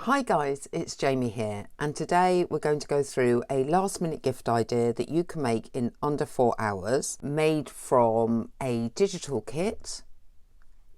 Hi guys, it's Jamie here, and today we're going to go through a last minute gift idea that you can make in under 4 hours, made from a digital kit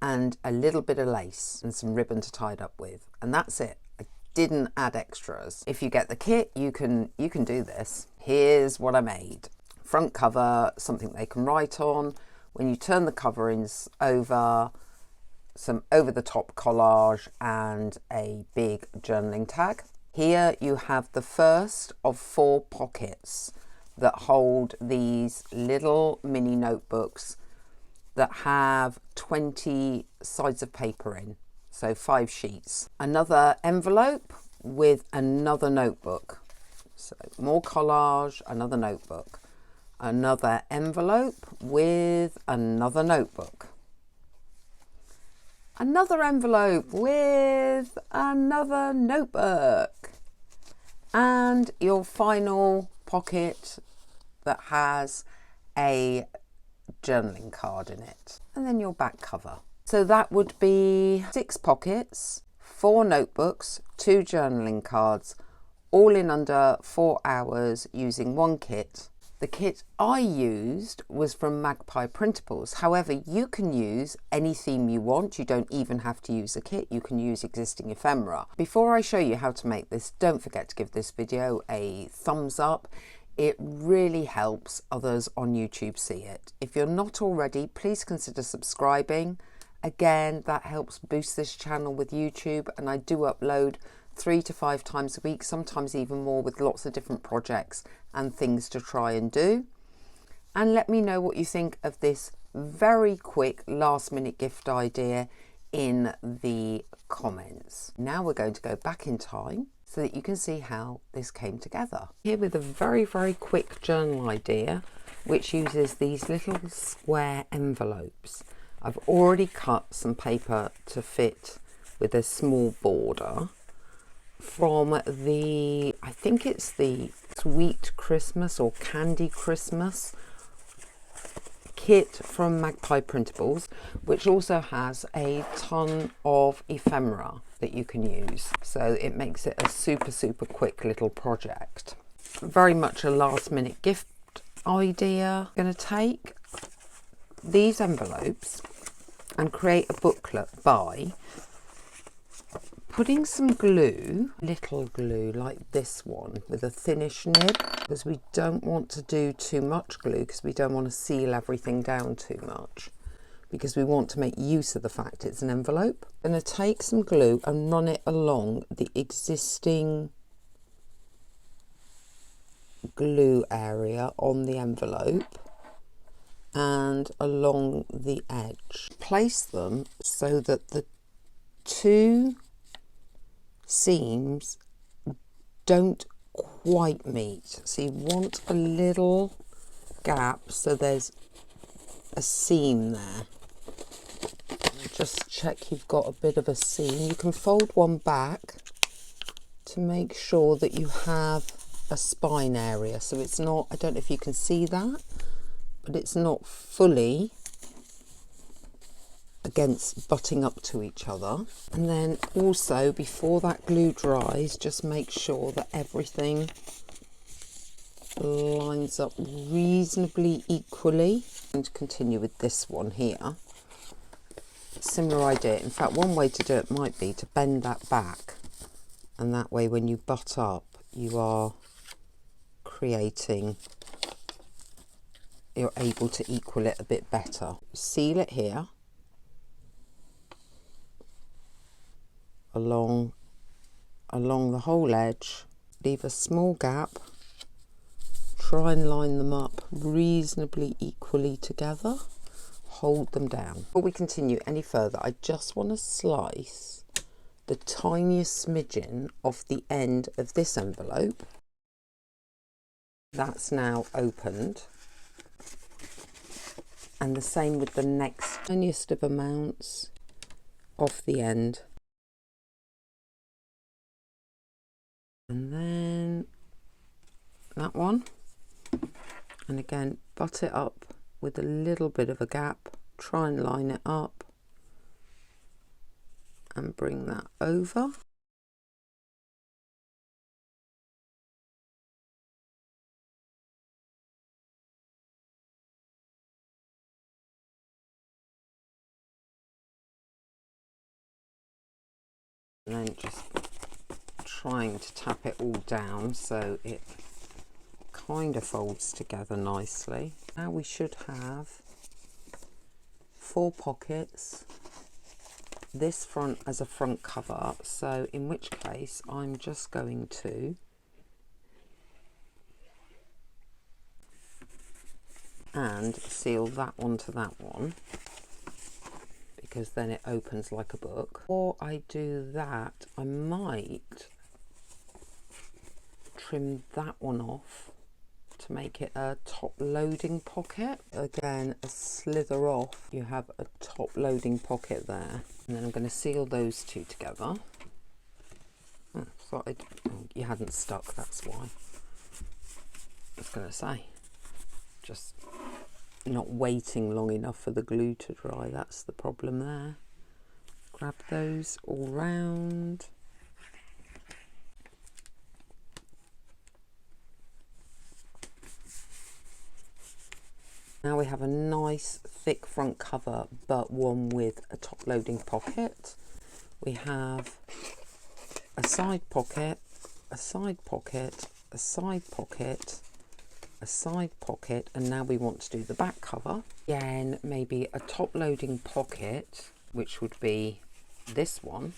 and a little bit of lace and some ribbon to tie it up with, and that's it. I didn't add extras. If you get the kit, you can do this. Here's what I made. Front cover, something they can write on. When you turn the coverings over, some over-the-top collage and a big journaling tag. Here you have the first of 4 pockets that hold these little mini notebooks that have 20 sides of paper in, so 5 sheets. Another envelope with another notebook, so more collage, another notebook. Another envelope with another notebook. Another envelope with another notebook, and your final pocket that has a journaling card in it, and then your back cover. So that would be 6 pockets, 4 notebooks, 2 journaling cards, all in under 4 hours using one kit. The kit I used was from Magpie Printables. However, you can use any theme you want. You don't even have to use a kit. You can use existing ephemera. Before I show you how to make this, don't forget to give this video a thumbs up. It really helps others on YouTube see it. If you're not already, please consider subscribing. Again, that helps boost this channel with YouTube, and I do upload 3 to 5 times a week, sometimes even more, with lots of different projects and things to try and do. And let me know what you think of this very quick last minute gift idea in the comments. Now we're going to go back in time so that you can see how this came together. Here with a very quick journal idea which uses these little square envelopes. I've already cut some paper to fit with a small border from the, I think it's the Sweet Christmas or Candy Christmas kit from Magpie Printables, which also has a ton of ephemera that you can use. So it makes it a super quick little project. Very much a last minute gift idea. I'm going to take these envelopes and create a booklet by putting some glue, little glue like this one with a thinnish nib, because we don't want to do too much glue because we don't want to seal everything down too much, because we want to make use of the fact it's an envelope. I'm going to take some glue and run it along the existing glue area on the envelope and along the edge. Place them so that the 2 seams don't quite meet, so you want a little gap so there's a seam there. Just check you've got a bit of a seam. You can fold one back to make sure that you have a spine area, so it's not, I don't know if you can see that, but it's not fully against butting up to each other. And then also, before that glue dries, just make sure that everything lines up reasonably equally. And continue with this one here. Similar idea. In fact, one way to do it might be to bend that back, and that way when you butt up you are creating, you're able to equal it a bit better. Seal it here along the whole edge, leave a small gap, try and line them up reasonably equally together, hold them down. Before we continue any further, I just want to slice the tiniest smidgen off the end of this envelope. That's now opened, and the same with the next tiniest of amounts off the end. And then that one, and again butt it up with a little bit of a gap, try and line it up and bring that over. and then just trying to tap it all down so it kind of folds together nicely. Now we should have 4 pockets, this front as a front cover, so in which case I'm just going to and seal that one to that one, because then it opens like a book. Before I do that, I might trim that one off to make it a top loading pocket. Again, a slither off, you have a top loading pocket there. And then I'm going to seal those two together. Oh, sorry, you hadn't stuck, that's why. I was going to say, just not waiting long enough for the glue to dry, that's the problem there. Grab those all round. Now we have a nice thick front cover, but one with a top loading pocket. We have a side pocket, a side pocket, a side pocket, a side pocket, and now we want to do the back cover. Again, maybe a top loading pocket, which would be this one,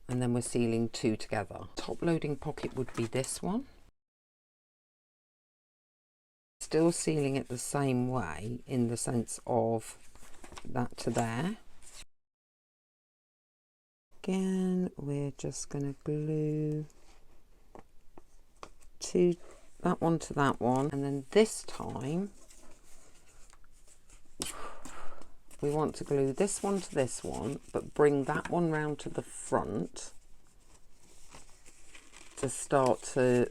and then we're sealing 2 together. Top loading pocket would be this one. Still sealing it the same way in the sense of that to there. Again, we're just going to glue that one to that one, and then this time we want to glue this one to this one, but bring that one round to the front to start to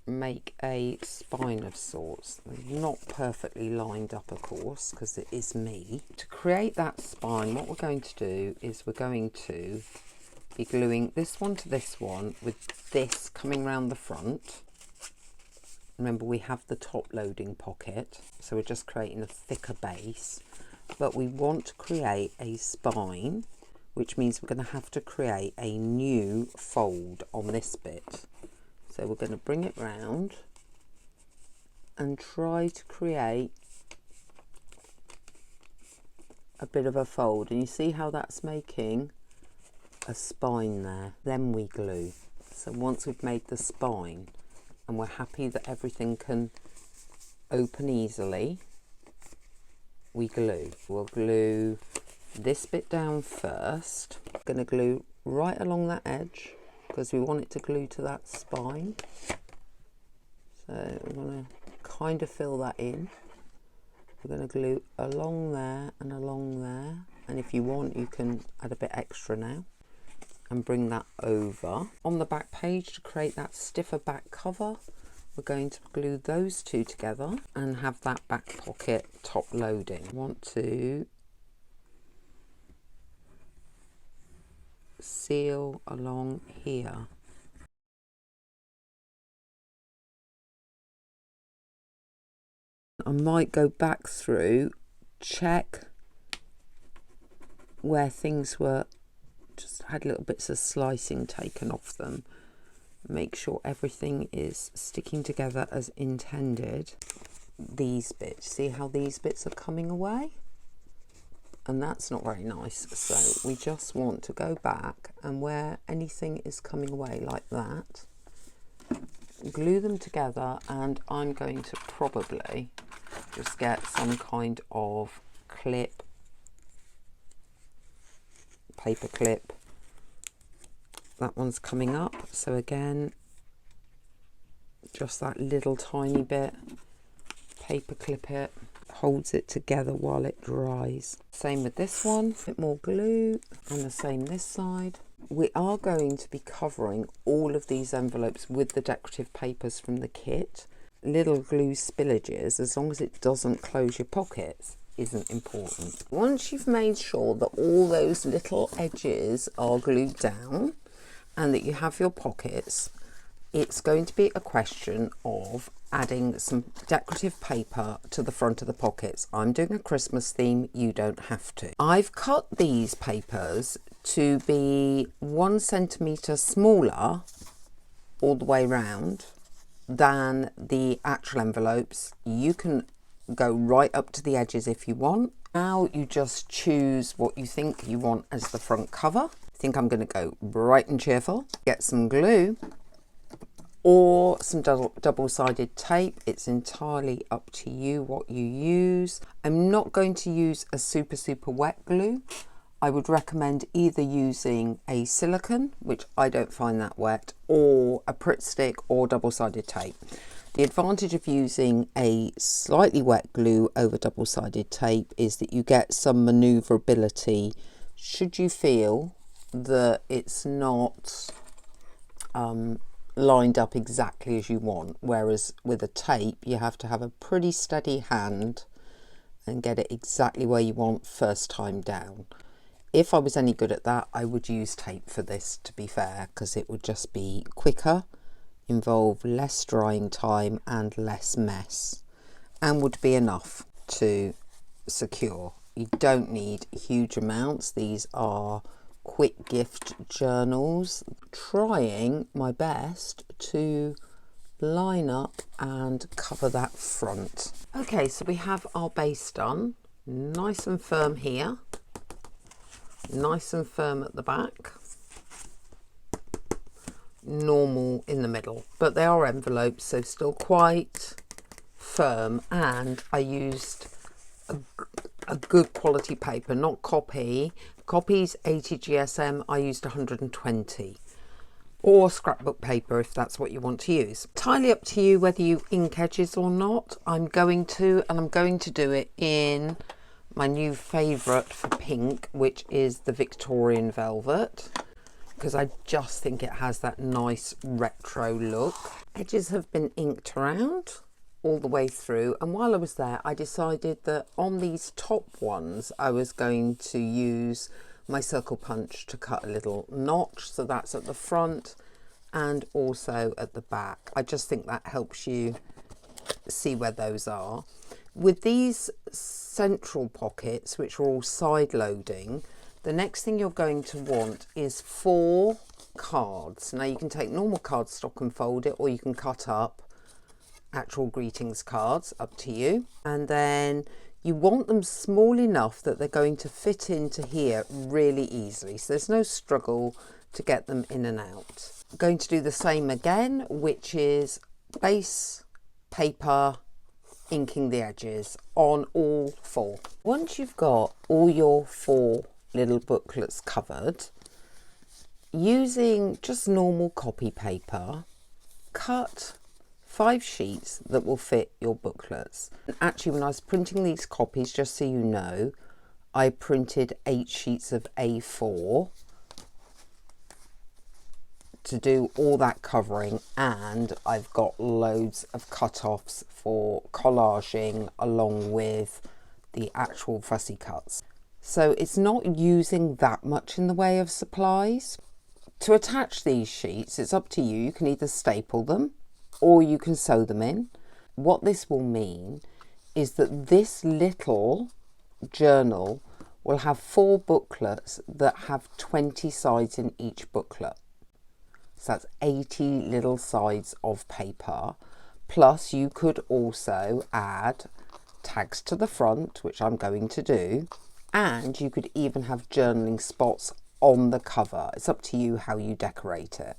make a spine of sorts. Not perfectly lined up, of course, because it is me. To create that spine, what we're going to do is we're going to be gluing this one to this one with this coming round the front. Remember, we have the top loading pocket, so we're just creating a thicker base, but we want to create a spine, which means we're going to have to create a new fold on this bit. So we're going to bring it round and try to create a bit of a fold, and you see how that's making a spine there. Then we glue. So once we've made the spine and we're happy that everything can open easily, we glue. We'll glue this bit down first. I'm going to glue right along that edge because we want it to glue to that spine. So I'm going to kind of fill that in. We're going to glue along there and along there, and if you want you can add a bit extra now and bring that over. On the back page, to create that stiffer back cover, we're going to glue those two together and have that back pocket top loading. I want to seal along here. I might go back through, check where things were, just had little bits of slicing taken off them. Make sure everything is sticking together as intended. These bits, see how these bits are coming away? And that's not very nice. So we just want to go back, and where anything is coming away like that, glue them together. And I'm going to probably just get some kind of clip, paper clip. That one's coming up, so again just that little tiny bit, paper clip it, holds it together while it dries. Same with this one, a bit more glue, and the same this side. We are going to be covering all of these envelopes with the decorative papers from the kit. Little glue spillages, as long as it doesn't close your pockets, isn't important. Once you've made sure that all those little edges are glued down and that you have your pockets, it's going to be a question of adding some decorative paper to the front of the pockets. I'm doing a Christmas theme, you don't have to. I've cut these papers to be 1 centimetre smaller all the way round than the actual envelopes. You can go right up to the edges if you want. Now you just choose what you think you want as the front cover. I think I'm going to go bright and cheerful. Get some glue or some double-sided tape. It's entirely up to you what you use. I'm not going to use a super wet glue. I would recommend either using a silicone, which I don't find that wet, or a Pritt stick or double-sided tape. The advantage of using a slightly wet glue over double-sided tape is that you get some manoeuvrability should you feel that it's not lined up exactly as you want, whereas with a tape you have to have a pretty steady hand and get it exactly where you want first time down. If I was any good at that, I would use tape for this, to be fair, because it would just be quicker, involve less drying time and less mess, and would be enough to secure. You don't need huge amounts. These are quick gift journals. Trying my best to line up and cover that front. Okay, so we have our base done, nice and firm here, nice and firm at the back, normal in the middle, but they are envelopes, so still quite firm. And I used a good quality paper, not copy. Copy's 80 GSM, I used 120, or scrapbook paper if that's what you want to use. Entirely up to you whether you ink edges or not. I'm going to do it in my new favourite for pink, which is the Victorian velvet, because I just think it has that nice retro look. Edges have been inked around all the way through, and while I was there I decided that on these top ones I was going to use my circle punch to cut a little notch, so that's at the front and also at the back. I just think that helps you see where those are. With these central pockets, which are all side loading, the next thing you're going to want is 4 cards. Now you can take normal cardstock and fold it, or you can cut up actual greetings cards, up to you. And then you want them small enough that they're going to fit into here really easily, so there's no struggle to get them in and out. I'm going to do the same again, which is base paper, inking the edges on all 4. Once you've got all your 4 little booklets covered, using just normal copy paper, cut 5 sheets that will fit your booklets. And actually, when I was printing these copies, just so you know, I printed 8 sheets of A4 to do all that covering, and I've got loads of cut-offs for collaging along with the actual fussy cuts. So it's not using that much in the way of supplies. To attach these sheets, it's up to you. You can either staple them or you can sew them in. What this will mean is that this little journal will have 4 booklets that have 20 sides in each booklet. So that's 80 little sides of paper. Plus you could also add tags to the front, which I'm going to do, and you could even have journaling spots on the cover. It's up to you how you decorate it.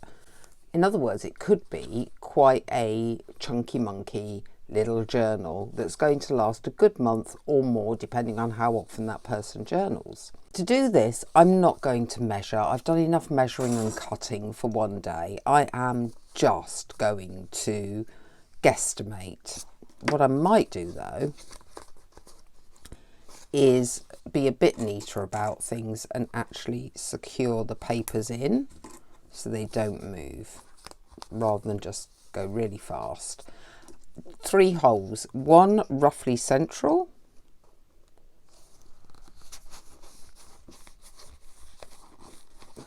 In other words, it could be quite a chunky monkey little journal that's going to last a good month or more, depending on how often that person journals. To do this, I'm not going to measure. I've done enough measuring and cutting for one day. I am just going to guesstimate. What I might do though is be a bit neater about things and actually secure the papers in so they don't move, rather than just go really fast. 3 holes, 1 roughly central,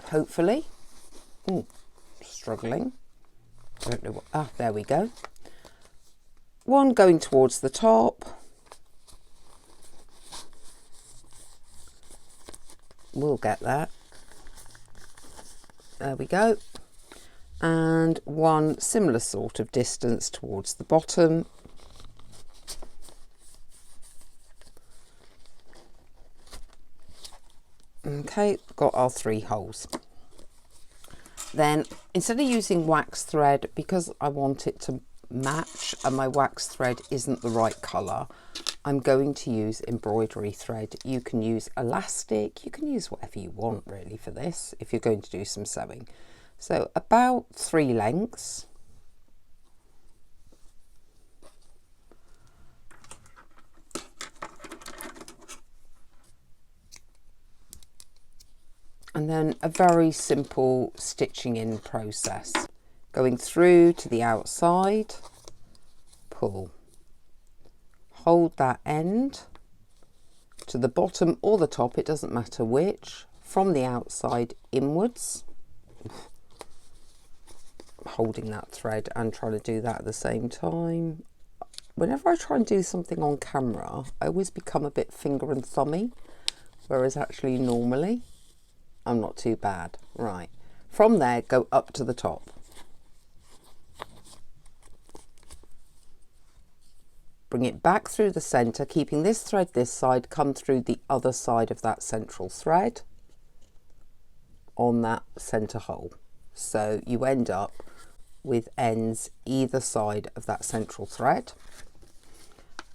hopefully, struggling, don't know what, there we go. One going towards the top. We'll get that. There we go. And one similar sort of distance towards the bottom. Okay, got our 3 holes. Then instead of using wax thread, because I want it to match and my wax thread isn't the right colour, I'm going to use embroidery thread. You can use elastic, you can use whatever you want really for this if you're going to do some sewing. So about 3 lengths. And then a very simple stitching in process. Going through to the outside, pull, hold that end to the bottom or the top, it doesn't matter which, from the outside inwards, holding that thread and trying to do that at the same time. Whenever I try and do something on camera, I always become a bit finger and thumby, whereas actually normally I'm not too bad. Right, from there go up to the top. Bring it back through the centre, keeping this thread this side, come through the other side of that central thread on that centre hole. So you end up with ends either side of that central thread.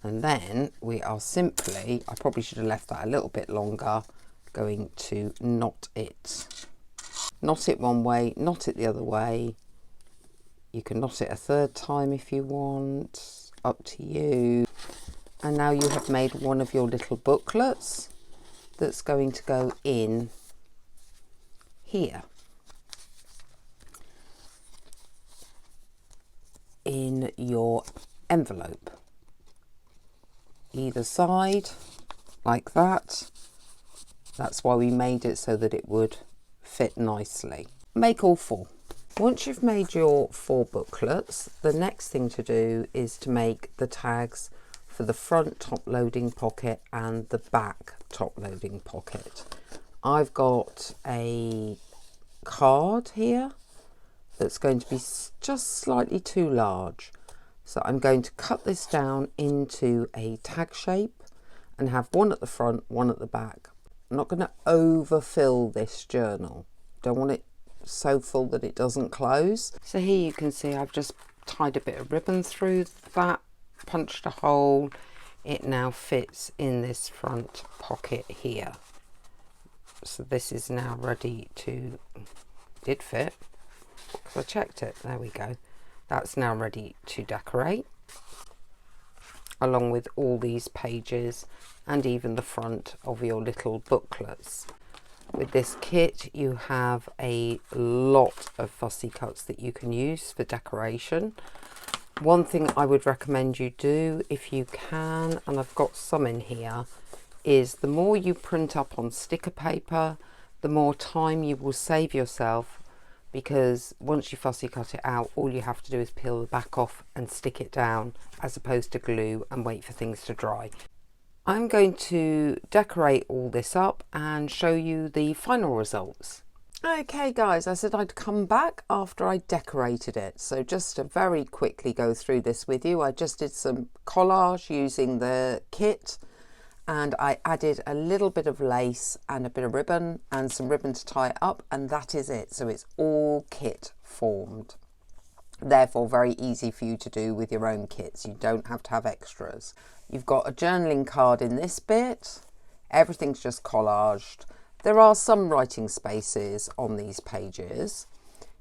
And then we are simply, I probably should have left that a little bit longer, going to knot it. Knot it one way, knot it the other way. You can knot it a 3rd time if you want, up to you. And now you have made one of your little booklets that's going to go in here. In your envelope. Either side, like that. That's why we made it so that it would fit nicely. Make all 4. Once you've made your 4 booklets, the next thing to do is to make the tags for the front top loading pocket and the back top loading pocket. I've got a card here that's going to be just slightly too large. So I'm going to cut this down into a tag shape and have one at the front, one at the back. I'm not going to overfill this journal. Don't want it so full that it doesn't close. So here you can see I've just tied a bit of ribbon through that, punched a hole. It now fits in this front pocket here. So this is now ready to, did fit, because I checked it, there we go. That's now ready to decorate, along with all these pages and even the front of your little booklets. With this kit you have a lot of fussy cuts that you can use for decoration. One thing I would recommend you do if you can, and I've got some in here, is the more you print up on sticker paper, the more time you will save yourself, because once you fussy cut it out, all you have to do is peel the back off and stick it down, as opposed to glue and wait for things to dry. I'm going to decorate all this up and show you the final results. Okay guys, I said I'd come back after I decorated it. So just to very quickly go through this with you, I just did some collage using the kit, and I added a little bit of lace and a bit of ribbon and some ribbon to tie it up, and that is it. So it's all kit formed. Therefore very easy for you to do with your own kits. You don't have to have extras. You've got a journaling card in this bit. Everything's just collaged. There are some writing spaces on these pages.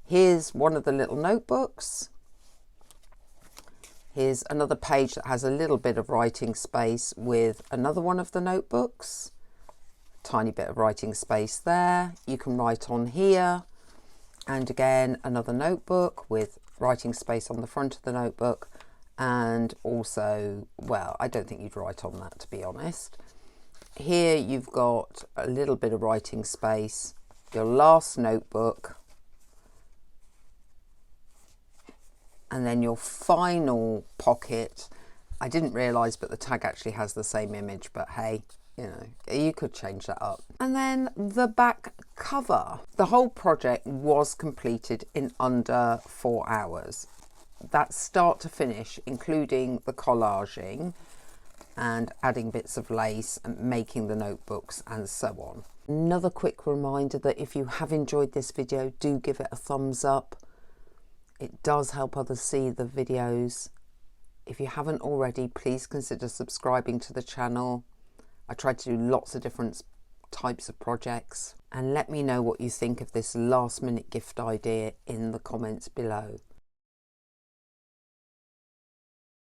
Here's one of the little notebooks. Here's another page that has a little bit of writing space with another one of the notebooks. Tiny bit of writing space there. You can write on here. And again, another notebook with writing space on the front of the notebook. And also, well, I don't think you'd write on that, to be honest. Here you've got a little bit of writing space. Your last notebook. and then your final pocket, I didn't realise, but the tag actually has the same image, but hey, you know, you could change that up. And then the back cover. The whole project was completed in under 4 hours. That's start to finish, including the collaging and adding bits of lace and making the notebooks and so on. Another quick reminder that if you have enjoyed this video, do give it a thumbs up. It does help others see the videos. If you haven't already, please consider subscribing to the channel. I try to do lots of different types of projects, and let me know what you think of this last minute gift idea in the comments below.